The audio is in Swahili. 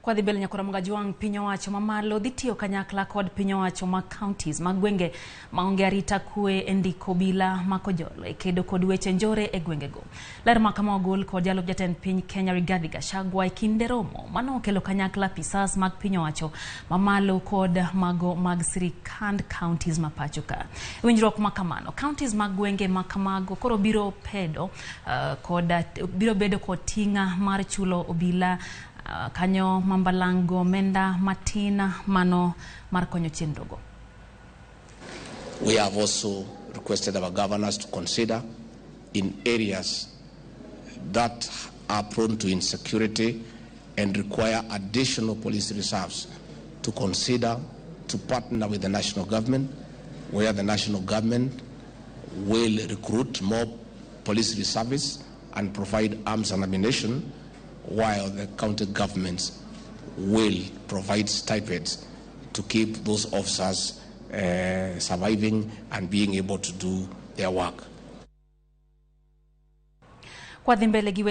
Kwa dhibele nyakora mgajuang pinyo wacho mamalo dhitio kanyakla kod pinyo wacho ma counties magwenge maonge arita kue endiko obila ma kojolo kedo kod weche njore e gwenge go. Ler makama ogol kod jalop jatend piny Kenya Rigathi Gachagua kinde romo mano okelo kanyakla pisas mag pinyo wacho mamalo kod mago mag sirikand counties mapachoka. Winjruok makamano counties magwenge makamago koro biro bedo kod tinga mar chulo obila kanyo mambalango menda matina mano markonyo chenrogo. We have also requested our governors to consider in areas that are prone to insecurity and require additional police reserves to consider to partner with the national government, where the national government will recruit more police reserves and provide arms and ammunition, while the county governments will provide stipends to keep those officers surviving and being able to do their work.